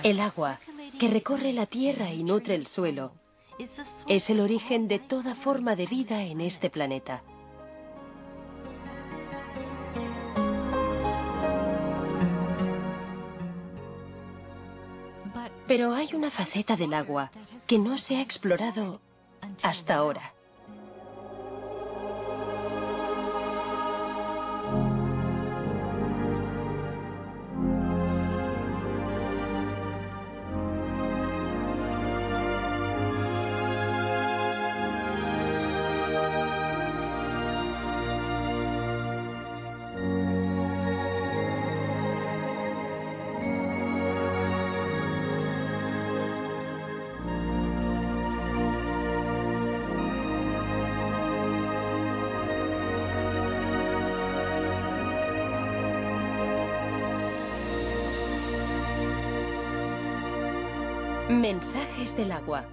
El agua, que recorre la tierra y nutre el suelo, es el origen de toda forma de vida en este planeta. Pero hay una faceta del agua que no se ha explorado hasta ahora. Mensajes del agua.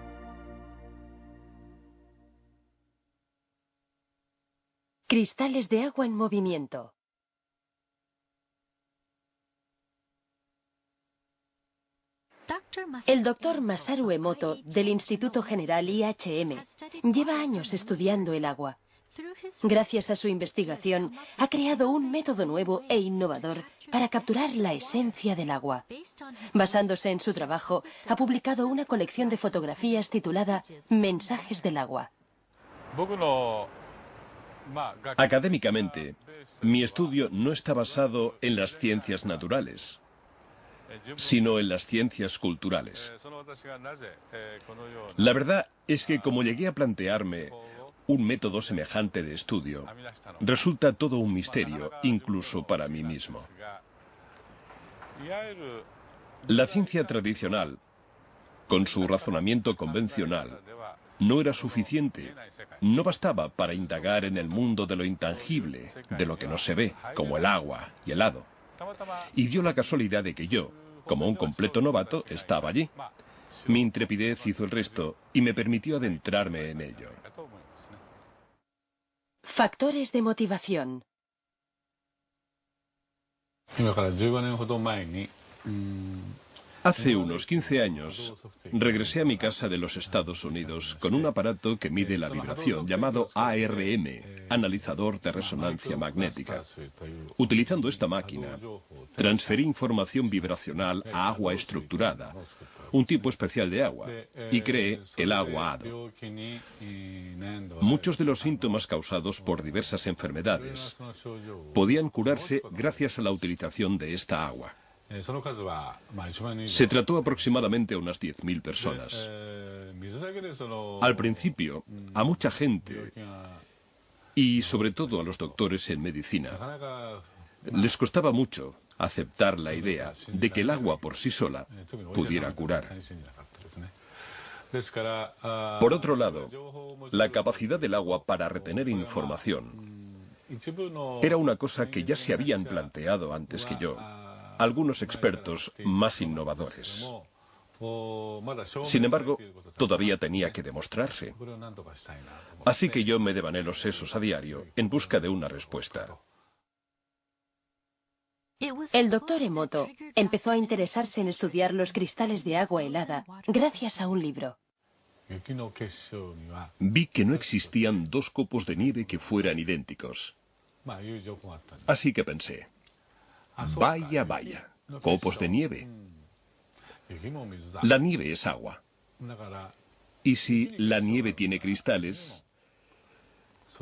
Cristales de agua en movimiento. El doctor Masaru Emoto, del Instituto General IHM, lleva años estudiando el agua. Gracias a su investigación, ha creado un método nuevo e innovador para capturar la esencia del agua. Basándose en su trabajo, ha publicado una colección de fotografías titulada Mensajes del agua. Académicamente, mi estudio no está basado en las ciencias naturales, sino en las ciencias culturales. La verdad es que como llegué a plantearme un método semejante de estudio, resulta todo un misterio, incluso para mí mismo. La ciencia tradicional, con su razonamiento convencional, no era suficiente. No bastaba para indagar en el mundo de lo intangible, de lo que no se ve, como el agua y el hado. Y dio la casualidad de que yo, como un completo novato, estaba allí. Mi intrepidez hizo el resto y me permitió adentrarme en ello. Factores de motivación. Hace unos 15 años, regresé a mi casa de los Estados Unidos con un aparato que mide la vibración llamado ARM, analizador de resonancia magnética. Utilizando esta máquina, transferí información vibracional a agua estructurada, un tipo especial de agua, y creé el agua hado. Muchos de los síntomas causados por diversas enfermedades podían curarse gracias a la utilización de esta agua. Se trató aproximadamente a unas 10.000 personas. Al principio, a mucha gente, y sobre todo a los doctores en medicina, les costaba mucho aceptar la idea de que el agua por sí sola pudiera curar. Por otro lado, la capacidad del agua para retener información era una cosa que ya se habían planteado antes que yo algunos expertos más innovadores. Sin embargo, todavía tenía que demostrarse. Así que yo me devané los sesos a diario en busca de una respuesta. El doctor Emoto empezó a interesarse en estudiar los cristales de agua helada gracias a un libro. Vi que no existían dos copos de nieve que fueran idénticos. Así que pensé, vaya, vaya, copos de nieve. La nieve es agua. Y si la nieve tiene cristales,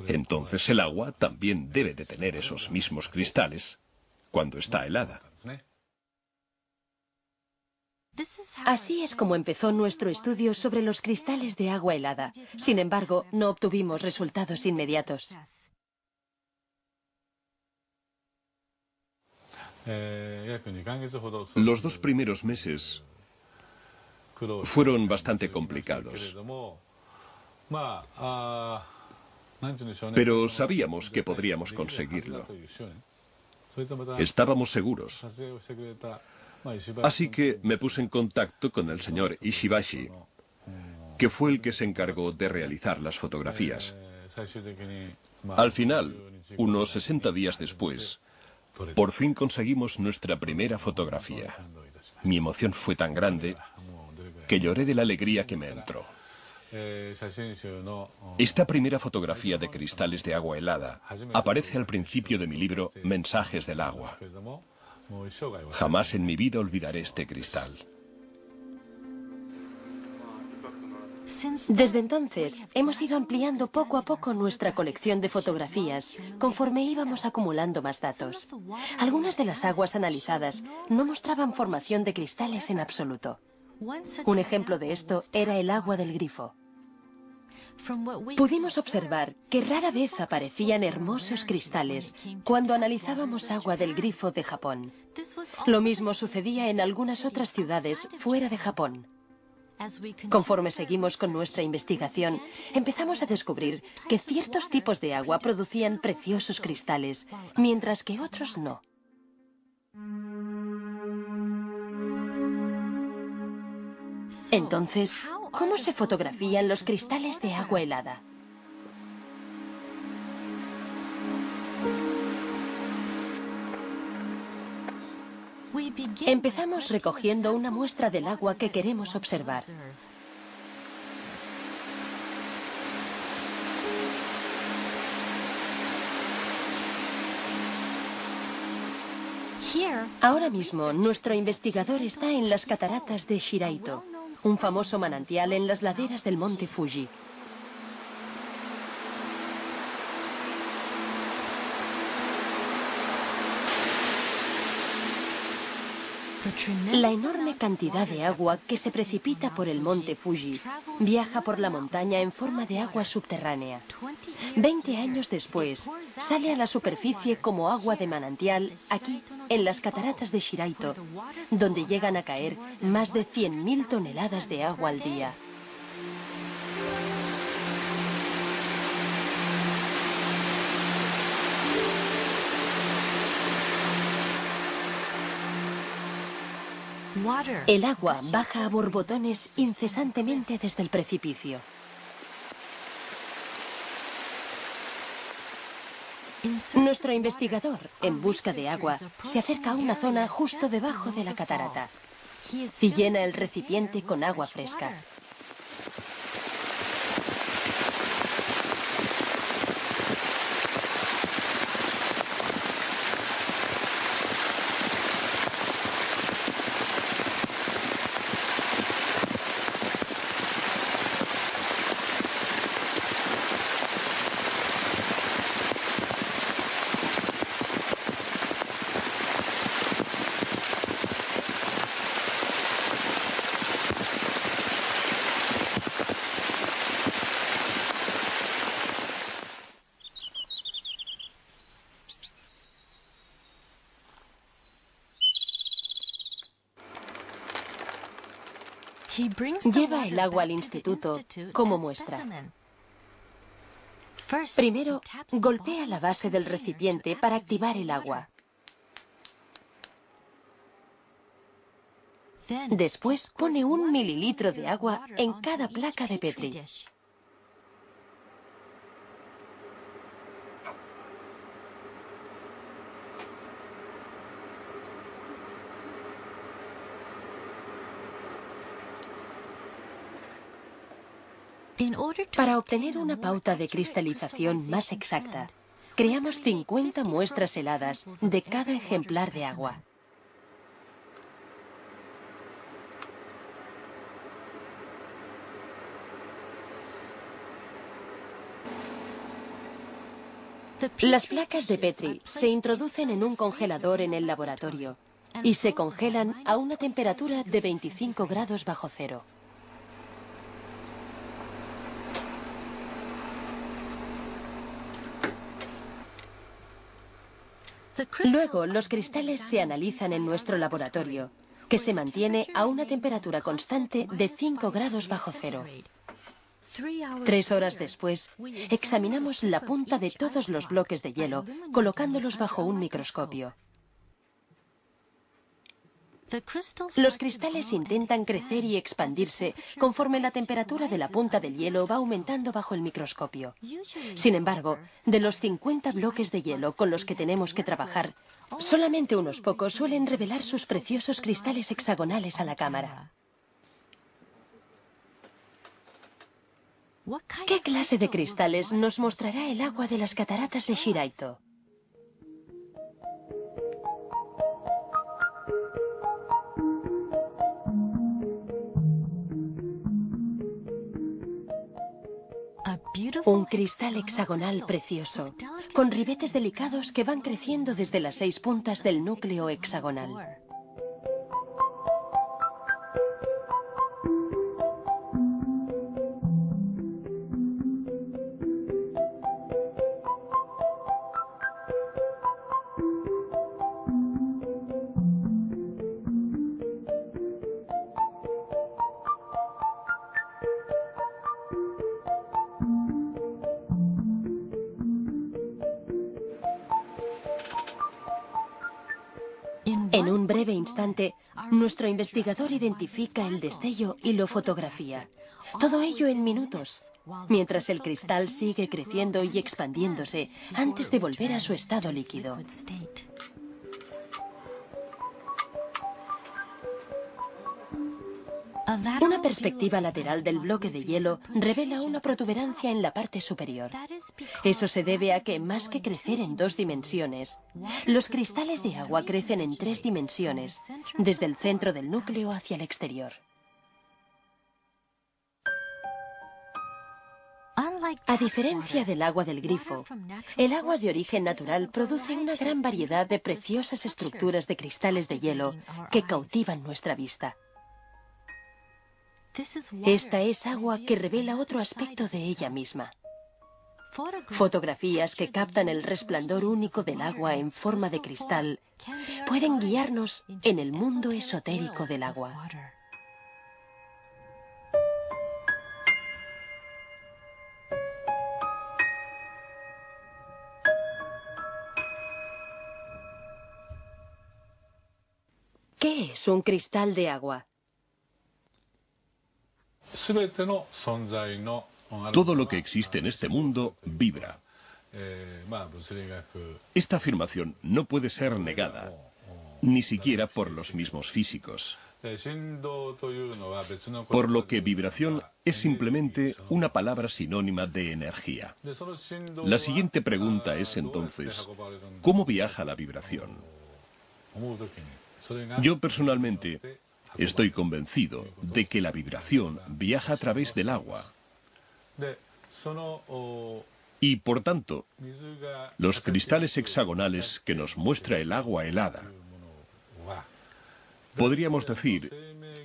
entonces el agua también debe de tener esos mismos cristales cuando está helada. Así es como empezó nuestro estudio sobre los cristales de agua helada. Sin embargo, no obtuvimos resultados inmediatos. Los 2 primeros meses fueron bastante complicados. Pero sabíamos que podríamos conseguirlo. Estábamos seguros. Así que me puse en contacto con el señor Ishibashi, que fue el que se encargó de realizar las fotografías. Al final, unos 60 días después, por fin conseguimos nuestra primera fotografía. Mi emoción fue tan grande que lloré de la alegría que me entró. Esta primera fotografía de cristales de agua helada aparece al principio de mi libro Mensajes del agua. Jamás en mi vida olvidaré este cristal. Desde entonces, hemos ido ampliando poco a poco nuestra colección de fotografías, conforme íbamos acumulando más datos. Algunas de las aguas analizadas no mostraban formación de cristales en absoluto. Un ejemplo de esto era el agua del grifo. Pudimos observar que rara vez aparecían hermosos cristales cuando analizábamos agua del grifo de Japón. Lo mismo sucedía en algunas otras ciudades fuera de Japón. Conforme seguimos con nuestra investigación, empezamos a descubrir que ciertos tipos de agua producían preciosos cristales, mientras que otros no. Entonces, ¿cómo se fotografían los cristales de agua helada? Empezamos recogiendo una muestra del agua que queremos observar. Ahora mismo, nuestro investigador está en las cataratas de Shiraito, un famoso manantial en las laderas del monte Fuji. La enorme cantidad de agua que se precipita por el monte Fuji viaja por la montaña en forma de agua subterránea. 20 años después, sale a la superficie como agua de manantial aquí, en las cataratas de Shiraito, donde llegan a caer más de 100.000 toneladas de agua al día. El agua baja a borbotones incesantemente desde el precipicio. Nuestro investigador, en busca de agua, se acerca a una zona justo debajo de la catarata y llena el recipiente con agua fresca. Lleva el agua al instituto como muestra. Primero, golpea la base del recipiente para activar el agua. Después pone 1 mililitro de agua en cada placa de Petri. Para obtener una pauta de cristalización más exacta, creamos 50 muestras heladas de cada ejemplar de agua. Las placas de Petri se introducen en un congelador en el laboratorio y se congelan a una temperatura de 25 grados bajo cero. Luego, los cristales se analizan en nuestro laboratorio, que se mantiene a una temperatura constante de 5 grados bajo cero. 3 horas después, examinamos la punta de todos los bloques de hielo, colocándolos bajo un microscopio. Los cristales intentan crecer y expandirse conforme la temperatura de la punta del hielo va aumentando bajo el microscopio. Sin embargo, de los 50 bloques de hielo con los que tenemos que trabajar, solamente unos pocos suelen revelar sus preciosos cristales hexagonales a la cámara. ¿Qué clase de cristales nos mostrará el agua de las cataratas de Shiraito? Un cristal hexagonal precioso, con ribetes delicados que van creciendo desde las 6 puntas del núcleo hexagonal. En un breve instante, nuestro investigador identifica el destello y lo fotografía. Todo ello en minutos, mientras el cristal sigue creciendo y expandiéndose antes de volver a su estado líquido. Una perspectiva lateral del bloque de hielo revela una protuberancia en la parte superior. Eso se debe a que, más que crecer en 2 dimensiones, los cristales de agua crecen en 3 dimensiones, desde el centro del núcleo hacia el exterior. A diferencia del agua del grifo, el agua de origen natural produce una gran variedad de preciosas estructuras de cristales de hielo que cautivan nuestra vista. Esta es agua que revela otro aspecto de ella misma. Fotografías que captan el resplandor único del agua en forma de cristal pueden guiarnos en el mundo esotérico del agua. ¿Qué es un cristal de agua? Todo lo que existe en este mundo vibra. Esta afirmación no puede ser negada, ni siquiera por los mismos físicos. Por lo que vibración es simplemente una palabra sinónima de energía. La siguiente pregunta es entonces, ¿cómo viaja la vibración? Yo personalmente estoy convencido de que la vibración viaja a través del agua. Y por tanto, los cristales hexagonales que nos muestra el agua helada, podríamos decir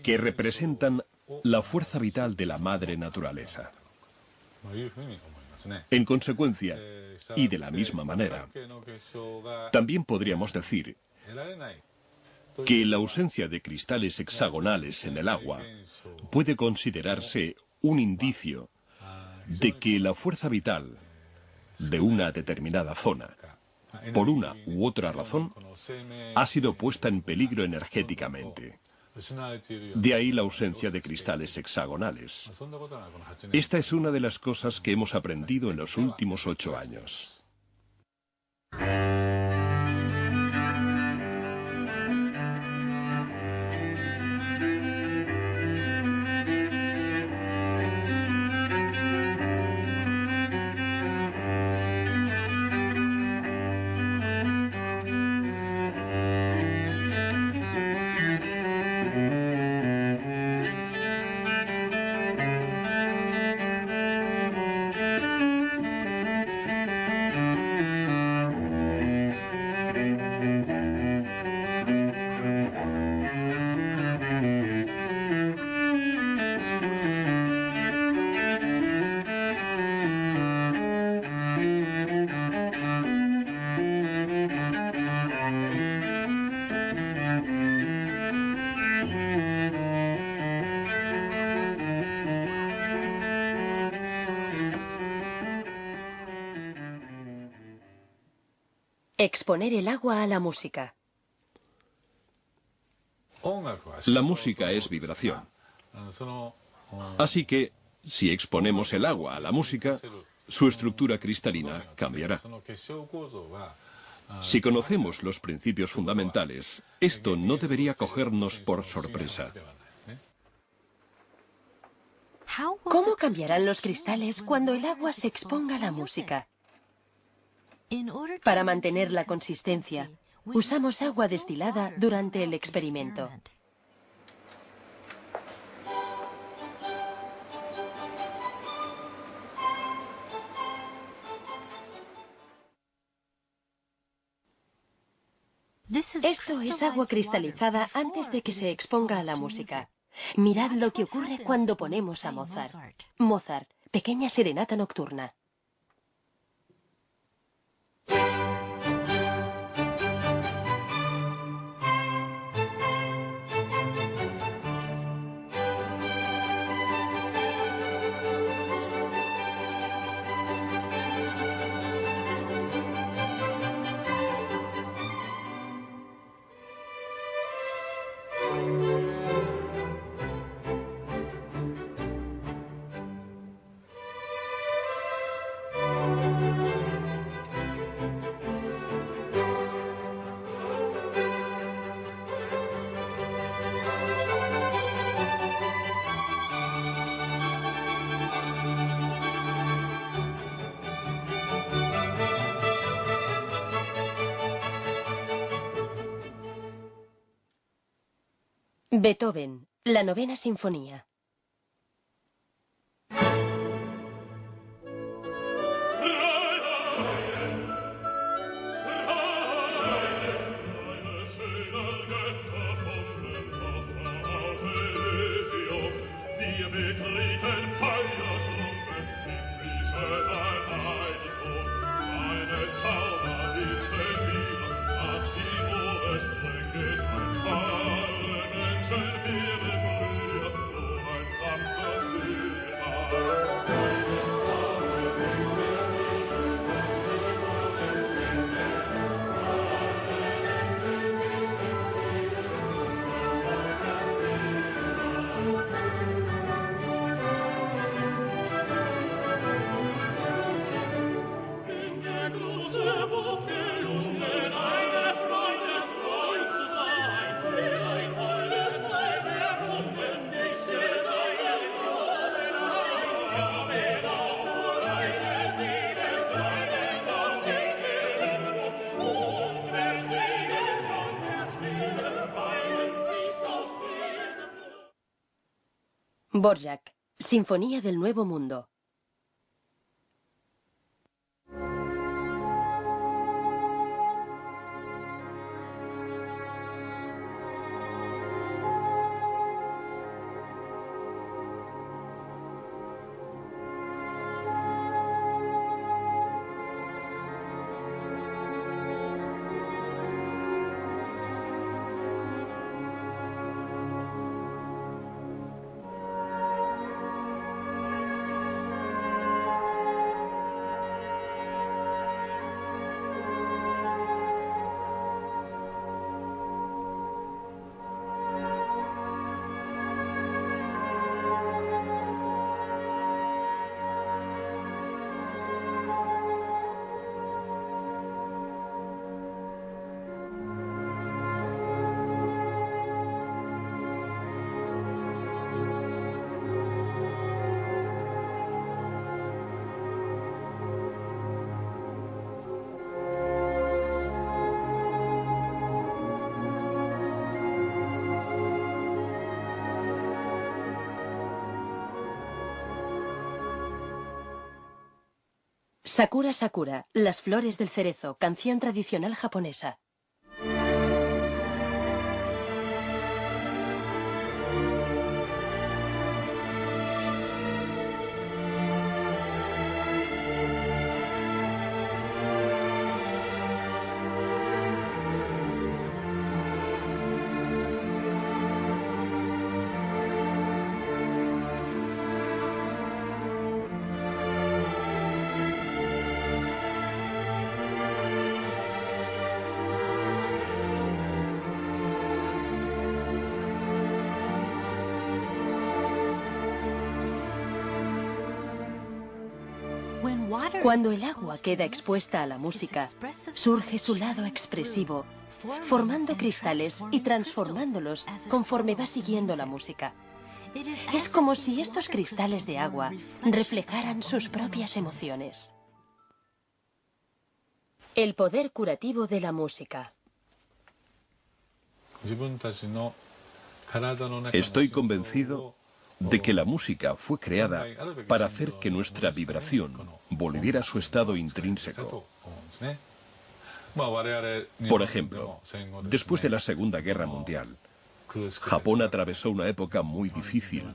que representan la fuerza vital de la madre naturaleza. En consecuencia, y de la misma manera, también podríamos decir que la ausencia de cristales hexagonales en el agua puede considerarse un indicio de que la fuerza vital de una determinada zona, por una u otra razón, ha sido puesta en peligro energéticamente. De ahí la ausencia de cristales hexagonales. Esta es una de las cosas que hemos aprendido en los últimos 8 años. Exponer el agua a la música. La música es vibración. Así que, si exponemos el agua a la música, su estructura cristalina cambiará. Si conocemos los principios fundamentales, esto no debería cogernos por sorpresa. ¿Cómo cambiarán los cristales cuando el agua se exponga a la música? Para mantener la consistencia, usamos agua destilada durante el experimento. Esto es agua cristalizada antes de que se exponga a la música. Mirad lo que ocurre cuando ponemos a Mozart. Mozart, Pequeña Serenata Nocturna. Beethoven, la Novena Sinfonía. Dvorak, Sinfonía del Nuevo Mundo. Sakura Sakura, Las flores del cerezo, canción tradicional japonesa. Cuando el agua queda expuesta a la música, surge su lado expresivo, formando cristales y transformándolos conforme va siguiendo la música. Es como si estos cristales de agua reflejaran sus propias emociones. El poder curativo de la música. Estoy convencido de que la música fue creada para hacer que nuestra vibración volviera a su estado intrínseco. Por ejemplo, después de la Segunda Guerra Mundial, Japón atravesó una época muy difícil,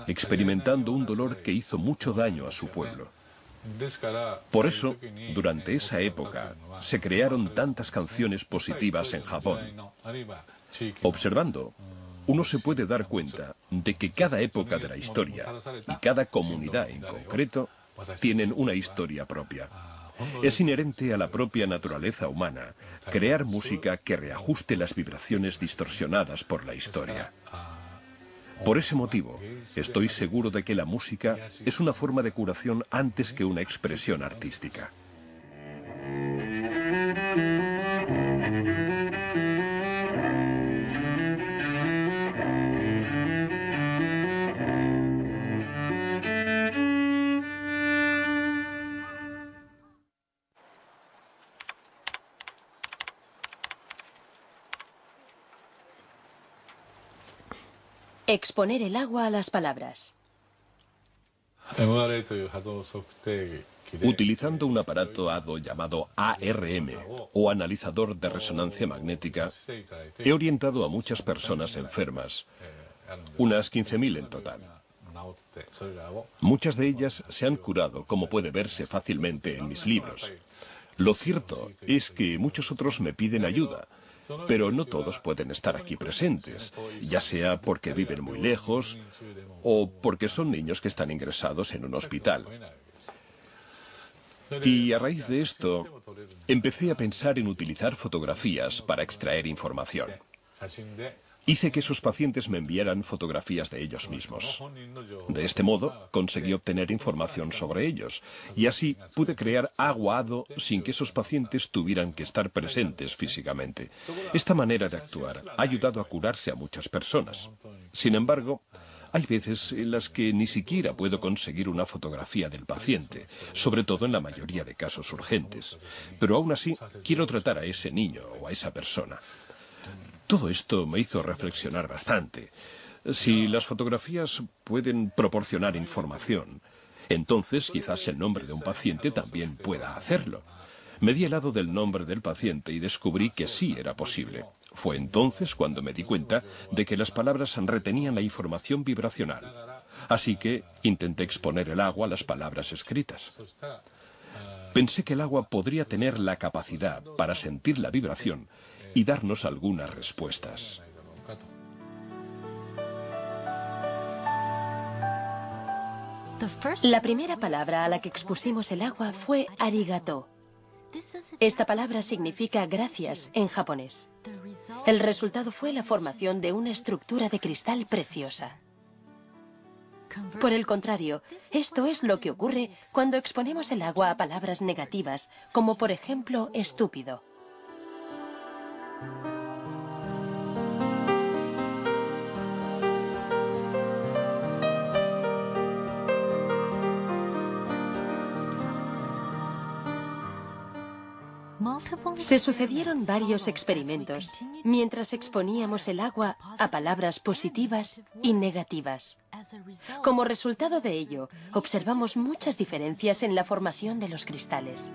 experimentando un dolor que hizo mucho daño a su pueblo. Por eso, durante esa época, se crearon tantas canciones positivas en Japón. Observando, uno se puede dar cuenta de que cada época de la historia y cada comunidad en concreto tienen una historia propia. Es inherente a la propia naturaleza humana crear música que reajuste las vibraciones distorsionadas por la historia. Por ese motivo, estoy seguro de que la música es una forma de curación antes que una expresión artística. Exponer el agua a las palabras. Utilizando un aparato hado llamado ARM, o analizador de resonancia magnética, he orientado a muchas personas enfermas, unas 15.000 en total. Muchas de ellas se han curado, como puede verse fácilmente en mis libros. Lo cierto es que muchos otros me piden ayuda, pero no todos pueden estar aquí presentes, ya sea porque viven muy lejos o porque son niños que están ingresados en un hospital. Y a raíz de esto, empecé a pensar en utilizar fotografías para extraer información. Hice que esos pacientes me enviaran fotografías de ellos mismos. De este modo, conseguí obtener información sobre ellos, y así pude crear agua hado sin que esos pacientes tuvieran que estar presentes físicamente. Esta manera de actuar ha ayudado a curarse a muchas personas. Sin embargo, hay veces en las que ni siquiera puedo conseguir una fotografía del paciente, sobre todo en la mayoría de casos urgentes. Pero aún así, quiero tratar a ese niño o a esa persona. Todo esto me hizo reflexionar bastante. Si las fotografías pueden proporcionar información, entonces quizás el nombre de un paciente también pueda hacerlo. Me di helado del nombre del paciente y descubrí que sí era posible. Fue entonces cuando me di cuenta de que las palabras retenían la información vibracional. Así que intenté exponer el agua a las palabras escritas. Pensé que el agua podría tener la capacidad para sentir la vibración y darnos algunas respuestas. La primera palabra a la que expusimos el agua fue arigato. Esta palabra significa gracias en japonés. El resultado fue la formación de una estructura de cristal preciosa. Por el contrario, esto es lo que ocurre cuando exponemos el agua a palabras negativas, como por ejemplo estúpido. Se sucedieron varios experimentos mientras exponíamos el agua a palabras positivas y negativas. Como resultado de ello, observamos muchas diferencias en la formación de los cristales.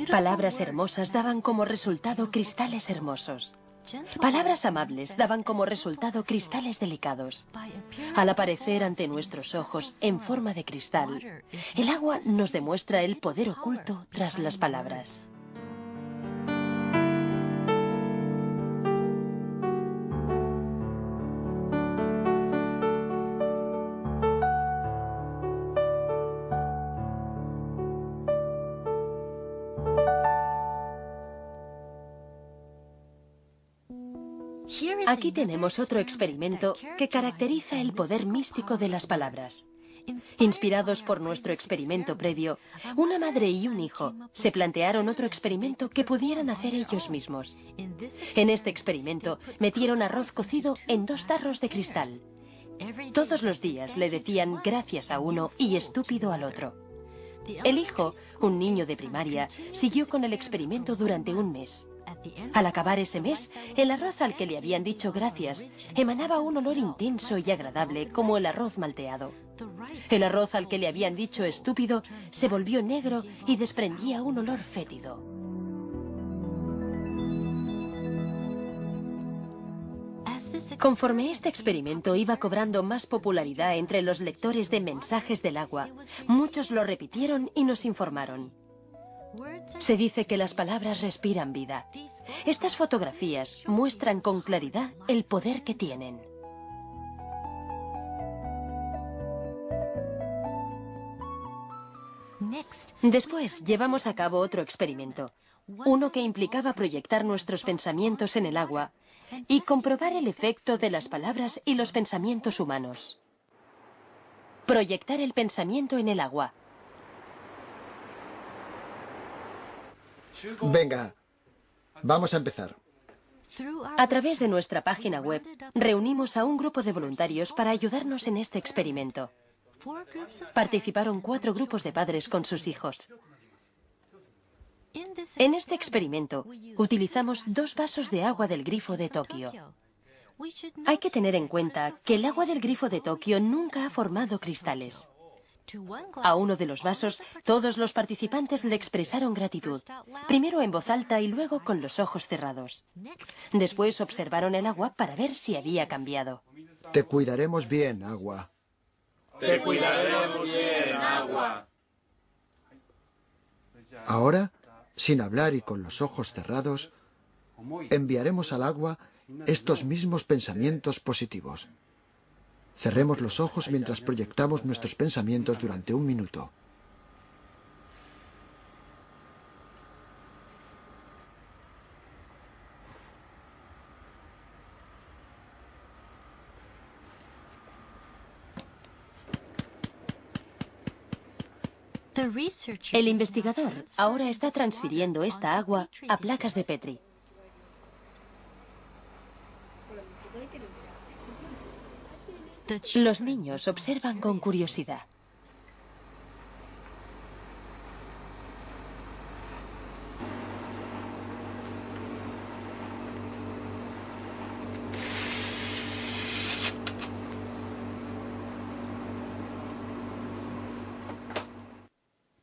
Palabras hermosas daban como resultado cristales hermosos. Palabras amables daban como resultado cristales delicados. Al aparecer ante nuestros ojos en forma de cristal, el agua nos demuestra el poder oculto tras las palabras. Aquí tenemos otro experimento que caracteriza el poder místico de las palabras. Inspirados por nuestro experimento previo, una madre y un hijo se plantearon otro experimento que pudieran hacer ellos mismos. En este experimento metieron arroz cocido en 2 tarros de cristal. Todos los días le decían gracias a uno y estúpido al otro. El hijo, un niño de primaria, siguió con el experimento durante un mes. Al acabar ese mes, el arroz al que le habían dicho gracias emanaba un olor intenso y agradable como el arroz malteado. El arroz al que le habían dicho estúpido se volvió negro y desprendía un olor fétido. Conforme este experimento iba cobrando más popularidad entre los lectores de mensajes del agua, muchos lo repitieron y nos informaron. Se dice que las palabras respiran vida. Estas fotografías muestran con claridad el poder que tienen. Después llevamos a cabo otro experimento, uno que implicaba proyectar nuestros pensamientos en el agua y comprobar el efecto de las palabras y los pensamientos humanos. Proyectar el pensamiento en el agua. Venga, vamos a empezar. A través de nuestra página web, reunimos a un grupo de voluntarios para ayudarnos en este experimento. Participaron 4 grupos de padres con sus hijos. En este experimento, utilizamos 2 vasos de agua del grifo de Tokio. Hay que tener en cuenta que el agua del grifo de Tokio nunca ha formado cristales. A uno de los vasos, todos los participantes le expresaron gratitud, primero en voz alta y luego con los ojos cerrados. Después observaron el agua para ver si había cambiado. Te cuidaremos bien, agua. Te cuidaremos bien, agua. Ahora, sin hablar y con los ojos cerrados, enviaremos al agua estos mismos pensamientos positivos. Cerremos los ojos mientras proyectamos nuestros pensamientos durante 1 minuto. El investigador ahora está transfiriendo esta agua a placas de Petri. Los niños observan con curiosidad.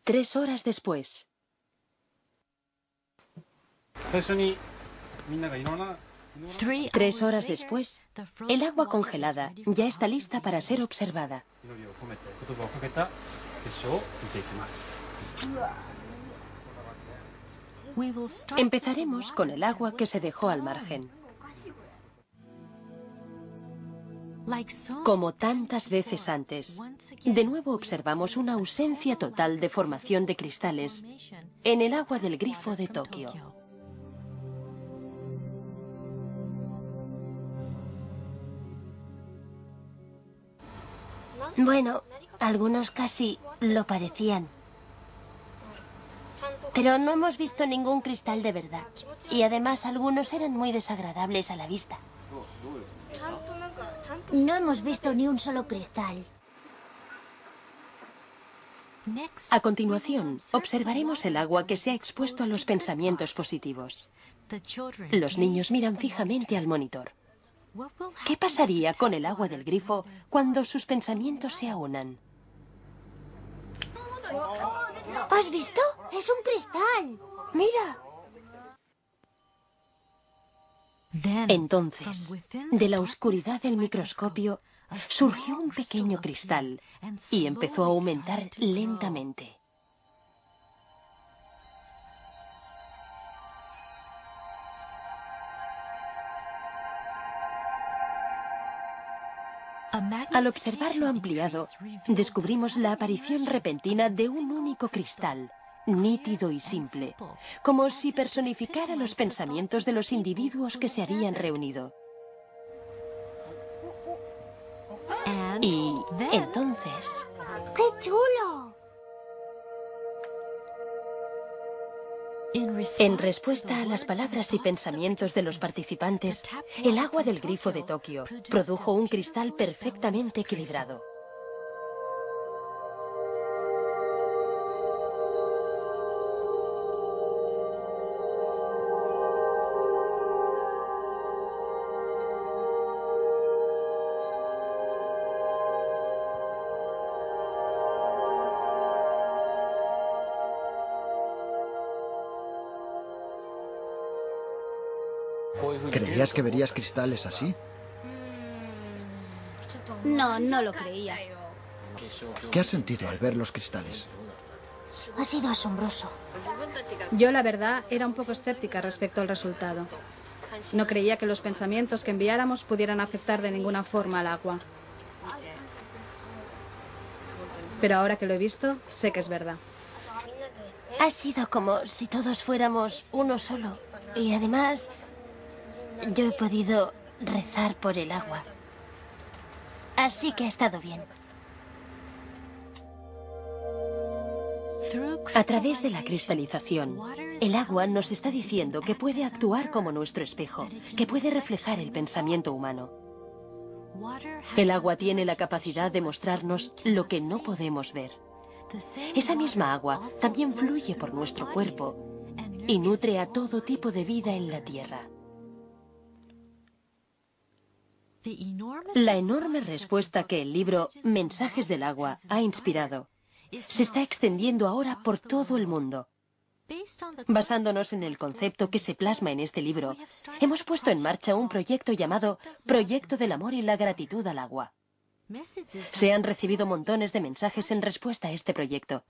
Tres horas después. 3 horas después, el agua congelada ya está lista para ser observada. Empezaremos con el agua que se dejó al margen. Como tantas veces antes, de nuevo observamos una ausencia total de formación de cristales en el agua del grifo de Tokio. Bueno, algunos casi lo parecían. Pero no hemos visto ningún cristal de verdad. Y además algunos eran muy desagradables a la vista. No hemos visto ni un solo cristal. A continuación, observaremos el agua que se ha expuesto a los pensamientos positivos. Los niños miran fijamente al monitor. ¿Qué pasaría con el agua del grifo cuando sus pensamientos se aunan? ¿Has visto? ¡Es un cristal! ¡Mira! Entonces, de la oscuridad del microscopio, surgió un pequeño cristal y empezó a aumentar lentamente. Al observarlo ampliado, descubrimos la aparición repentina de un único cristal, nítido y simple, como si personificara los pensamientos de los individuos que se habían reunido. Y entonces... ¡Qué chulo! En respuesta a las palabras y pensamientos de los participantes, el agua del grifo de Tokio produjo un cristal perfectamente equilibrado. ¿Creías que verías cristales así? No, no lo creía. ¿Qué has sentido al ver los cristales? Ha sido asombroso. Yo, la verdad, era un poco escéptica respecto al resultado. No creía que los pensamientos que enviáramos pudieran afectar de ninguna forma al agua. Pero ahora que lo he visto, sé que es verdad. Ha sido como si todos fuéramos uno solo. Y además, yo he podido rezar por el agua. Así que ha estado bien. A través de la cristalización, el agua nos está diciendo que puede actuar como nuestro espejo, que puede reflejar el pensamiento humano. El agua tiene la capacidad de mostrarnos lo que no podemos ver. Esa misma agua también fluye por nuestro cuerpo y nutre a todo tipo de vida en la Tierra. La enorme respuesta que el libro Mensajes del agua ha inspirado se está extendiendo ahora por todo el mundo. Basándonos en el concepto que se plasma en este libro, hemos puesto en marcha un proyecto llamado Proyecto del Amor y la Gratitud al Agua. Se han recibido montones de mensajes en respuesta a este proyecto.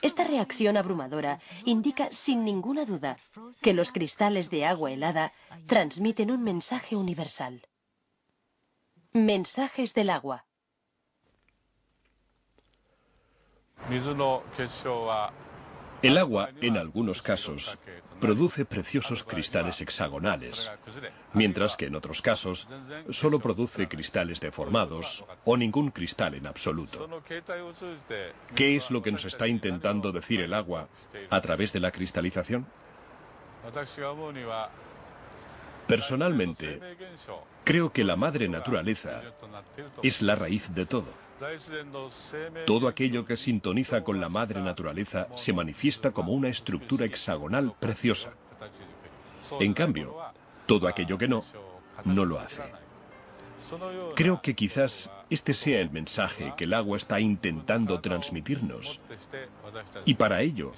Esta reacción abrumadora indica sin ninguna duda que los cristales de agua helada transmiten un mensaje universal. Mensajes del agua. El agua, en algunos casos, produce preciosos cristales hexagonales, mientras que en otros casos solo produce cristales deformados o ningún cristal en absoluto. ¿Qué es lo que nos está intentando decir el agua a través de la cristalización? Personalmente, creo que la madre naturaleza es la raíz de todo. Todo aquello que sintoniza con la madre naturaleza se manifiesta como una estructura hexagonal preciosa. En cambio, todo aquello que no, no lo hace. Creo que quizás este sea el mensaje que el agua está intentando transmitirnos. Y para ello,